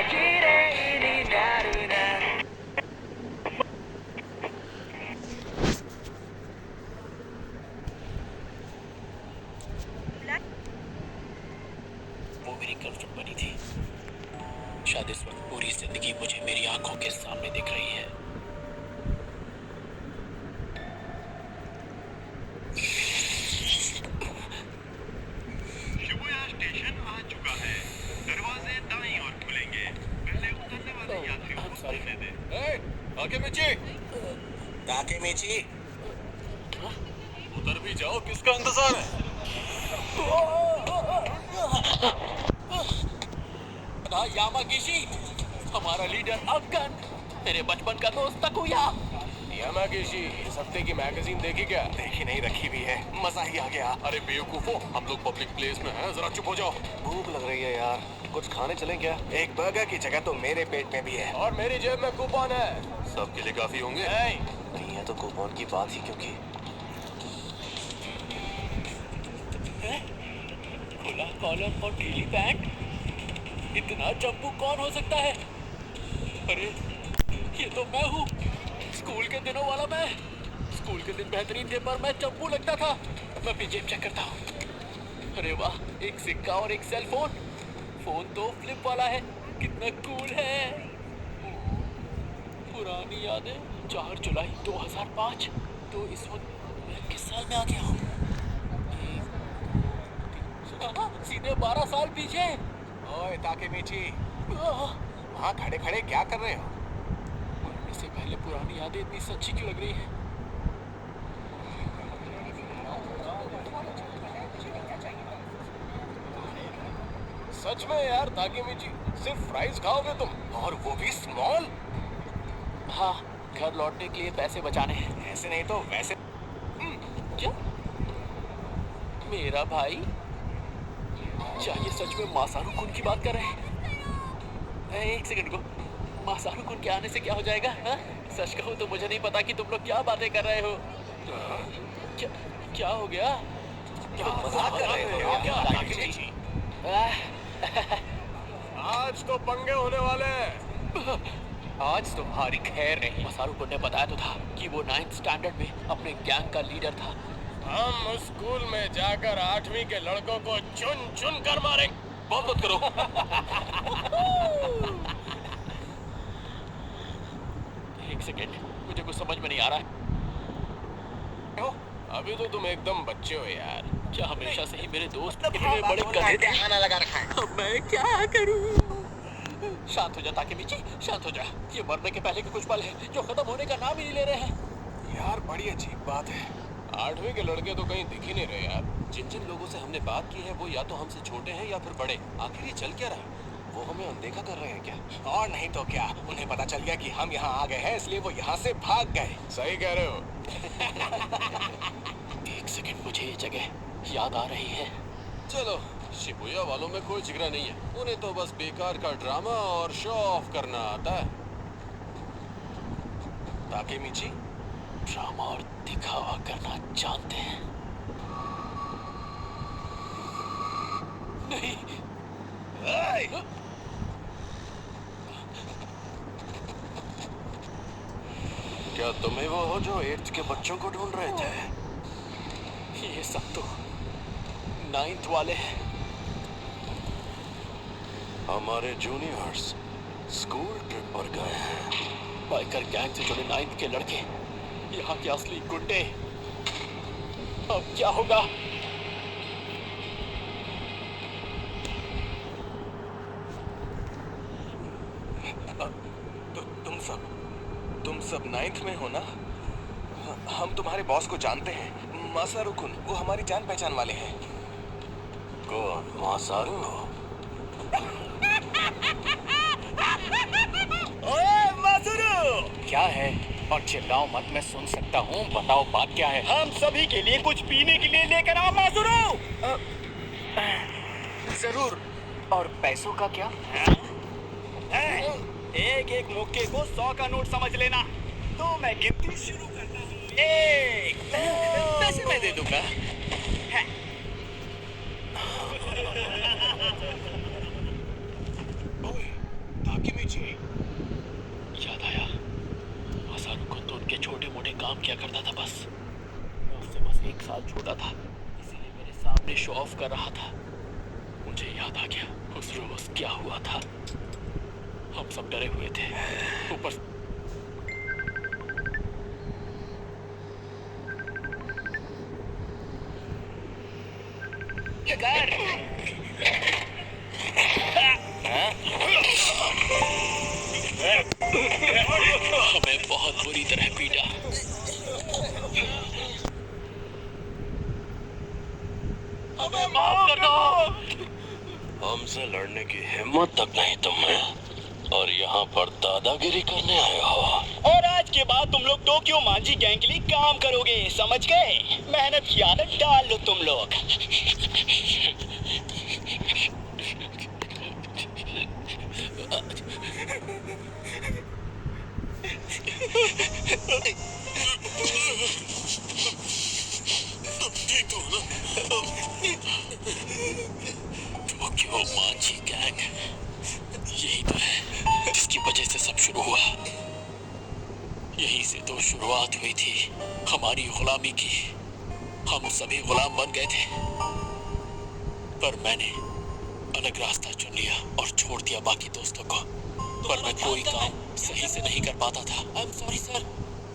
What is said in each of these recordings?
綺麗になるな वो मेरी गर्लफ्रेंड बनी थी। शायद इस वक्त पूरी जिंदगी मुझे मेरी आंखों के सामने दिख रही है। शिबुया स्टेशन आ चुका है। दरवाजे दाईं ओर खुलेंगे। पहले उतरने वाले यात्रियों को उतरने दें। ताकेमिची, ताकेमिची, उतर भी जाओ, किसका इंतजार है? यामागिशी, हमारा लीडर अफगान, तेरे बचपन का दोस्त तकुया। यामागिशी, इस हफ्ते की मैगजीन देखी क्या? देखी नहीं, रखी भी है। मजा ही आ गया। अरे बेवकूफो, हम लोग पब्लिक प्लेस में हैं, जरा चुप हो जाओ। भूख लग रही है यार, कुछ खाने चलें क्या? एक बर्गर की जगह तो मेरे पेट में भी है। और मेरी जेब में कूपन है, सबके लिए काफी होंगे। नहीं है तो कूपन की बात ही क्योंकि खुला कॉलर और ढीली पैंट, इतना चंपू कौन हो सकता है? अरे ये तो मैं हूँ, स्कूल के दिनों वाला मैं। स्कूल के दिन बेहतरीन थे पर मैं चंपू लगता था। मैं अपनी जेब चेक करता हूँ। अरे वाह, एक सिक्का और एक सेल फोन। फोन तो फ्लिप वाला है, कितना कूल है। पुरानी यादें। 4 जुलाई 2005। तो इस वक्त मैं किस साल में आ गया हूँ? सीधे 12 साल पीछे। ओए ताकेमिची, आह, वहाँ खड़े खड़े क्या कर रहे हो? मरने से पहले पुरानी यादें इतनी सच्ची क्यों लग रही हैं? सच में यार ताकेमिची, सिर्फ फ्राइज खाओगे तुम? और वो भी स्मॉल? हाँ, घर लौटने के लिए पैसे बचाने हैं। ऐसे नहीं तो वैसे। क्या? मेरा भाई? क्या ये सच में मासारू कुन की बात कर रहे हैं? एक सेकंड को, मासारू कुन के आने से क्या हो जाएगा? हाँ? सच कहूँ तो मुझे नहीं पता कि तुम लोग क्या बातें कर रहे हो। क्या क्या हो गया? क्या मजाक कर रहे हो क्या यार, ताकेमिची? आज तो पंगे होने वाले हैं। आज तुम्हारी खैर नहीं। मासारू कुन ने बताया तो था कि वो 9th स्टैंडर्ड में अपने गैंग का लीडर था। हम स्कूल में जाकर 8वीं के लड़कों को चुन चुन कर मारेंगे। बहुत मत करो। एक सेकंड, मुझे कुछ समझ में नहीं आ रहा है। अभी तो तुम एकदम बच्चे हो यार। क्या हमेशा से ही मेरे दोस्त इतने बड़े गधे थे? आना लगा रखा है। अब मैं क्या करूं? शांत हो जा ताकेमिची, शांत हो जा। ये मरने के पहले के कुछ पल हैं जो खत्म होने का नाम ही नहीं ले रहे हैं। यार बड़ी अजीब बात है, 8वीं के लड़के तो कहीं दिख ही नहीं रहे यार। जिन जिन लोगों से हमने बात की है वो या तो हमसे छोटे हैं या फिर बड़े। आखिर ये चल क्या रहा है? वो हमें अनदेखा कर रहे हैं क्या? और नहीं तो क्या, उन्हें पता चल गया कि हम यहाँ आ गए हैं, इसलिए वो यहाँ से भाग गए। सही कह रहे हो। एक सेकंड, मुझे ये जगह याद आ रही है। चलो, शिबुया वालों में कोई जिगरा नहीं है। उन्हें तो बस बेकार का ड्रामा और शो ऑफ करना आता है। ताकेमिची, ड्रामा और दिखावा करना जानते हैं। नहीं। क्या तुम्हें वो हो जो 8th के बच्चों को ढूंढ रहे थे? ये सब तो 9th वाले हैं। हमारे जूनियर्स स्कूल ट्रिप पर गए हैं। बाइकर गैंग से जुड़े 9th के लड़के, यहाँ के असली गुंडे। अब क्या होगा? तुम सब 9th में हो ना? हम तुम्हारे बॉस को जानते हैं, मासारू कुन। वो हमारी जान पहचान वाले हैं। कौन? मासारू? ओए मासुरू! क्या है? और चिल्लाओ मत, मैं सुन सकता हूँ। बताओ बात क्या है? हम सभी के लिए कुछ पीने के लिए लेकर आओ मासुरू! जरूर। और पैसों का क्या? एक एक मुक्के को 100 का नोट समझ लेना। तो मैं गिनती शुरू करता हूँ। 1, 2, पैसे मैं दे दूंगा। कीजिए। याद आया, मासारू कुन तो उनके छोटे मोटे काम किया करता था बस। मैं उससे बस 1 साल छोटा था, इसीलिए मेरे सामने शो ऑफ कर रहा था। मुझे याद आ गया उस रोज क्या हुआ था। हम सब डरे हुए थे, ऊपर कर हमें बहुत बुरी तरह पीटा। हमें माफ कर दो। हमसे लड़ने की हिम्मत तक नहीं तुम में, और यहाँ पर दादागिरी करने आए हो। और आज के बाद तुम लोग टोक्यो मांझी गैंग के लिए काम करोगे, समझ गए? मेहनत की आदत डाल लो तुम लोग। टोक्यो मांझी गैंग, यही तो है जिसकी वजह से सब शुरू हुआ। यहीं से तो शुरुआत हुई थी हमारी गुलामी की। हम सभी गुलाम बन गए थे, पर मैंने अलग रास्ता चुन लिया और छोड़ दिया बाकी दोस्तों को। पर मैं कोई काम सही से नहीं कर पाता था। आई एम सॉरी सर,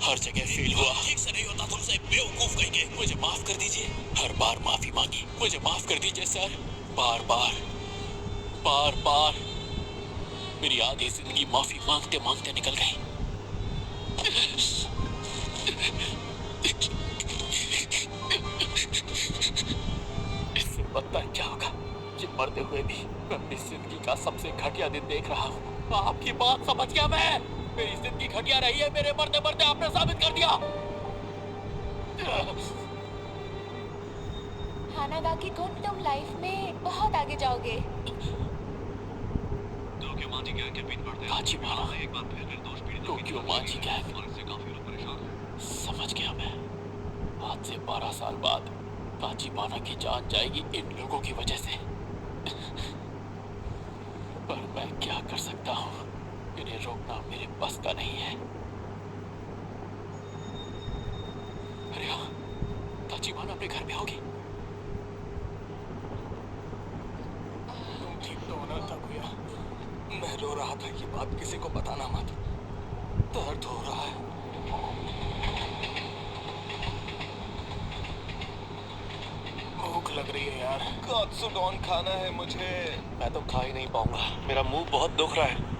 हर जगह फेल हुआ। ठीक से नहीं होता तुमसे, बेवकूफ कहेंगे। मुझे माफ कर दीजिए। हर बार माफी मांगी, मुझे माफ कर दीजिए सर। बार बार बार बार मेरी आधी जिंदगी माफी मांगते मांगते निकल गई। इससे बदतर क्या होगा कि मरते हुए भी मैं अपनी जिंदगी का सबसे घटिया दिन देख रहा हूँ। आपकी बात समझ गया मैं। मेरी जिंदगी घटिया रही है, मेरे मरते मरते आपने साबित कर दिया। हानागाकी कुन, तुम लाइफ में बहुत आगे जाओगे। टोक्यो मांझी गैंग के पीठ पड़ते काची मारा, एक बार फिर दोष पीड़ित टोक्यो मांझी गैंग। और इससे काफी लोग परेशान हैं। समझ गया मैं। आज से 12 साल बाद ताचिबाना की जान जाएगी इन लोगों की वजह से। पर मैं क्या कर सकता हूँ, इन्हें रोकना मेरे बस का नहीं है। अरे हाँ, ताचिबाना अपने घर में होगी। तुम ठीक तो होना था भैया। मैं रो रहा था, ये बात किसी को बताना मत। दर्द हो रहा है। भूख लग रही है यार। कात्सुडॉन खाना है मुझे। मैं तो खा ही नहीं पाऊंगा, मेरा मुंह बहुत दुख रहा है।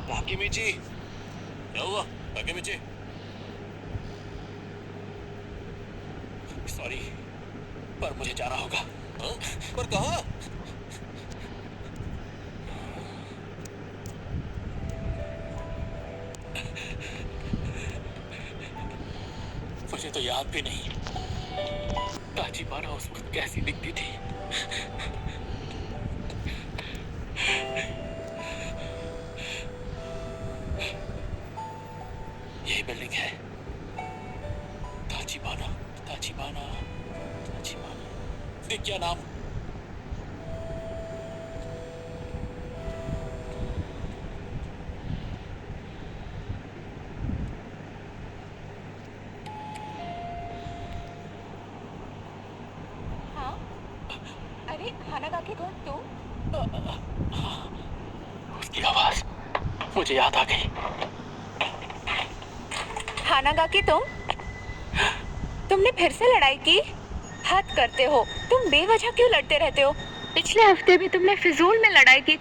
ताकेमिची, क्या हुआ ताकेमिची? सॉरी, पर मुझे जाना होगा। हाँ? पर कहाँ? मुझे तो याद भी नहीं ताचिबाना उस वक्त कैसी दिखती थी। यही बिल्डिंग है। ताचिबाना ताचिबाना ताचिबाना, क्या नाम? हाँ, अरे हानागाकी कुन, तुम? उसकी आवाज मुझे याद आ गई। हानागाकी तुमने फिर से लड़ाई की? हद करते हो, तुम बेवजह क्यों लड़ते रहते हो? पिछले हफ्ते भी तुमने फिजूल में लड़ाई की।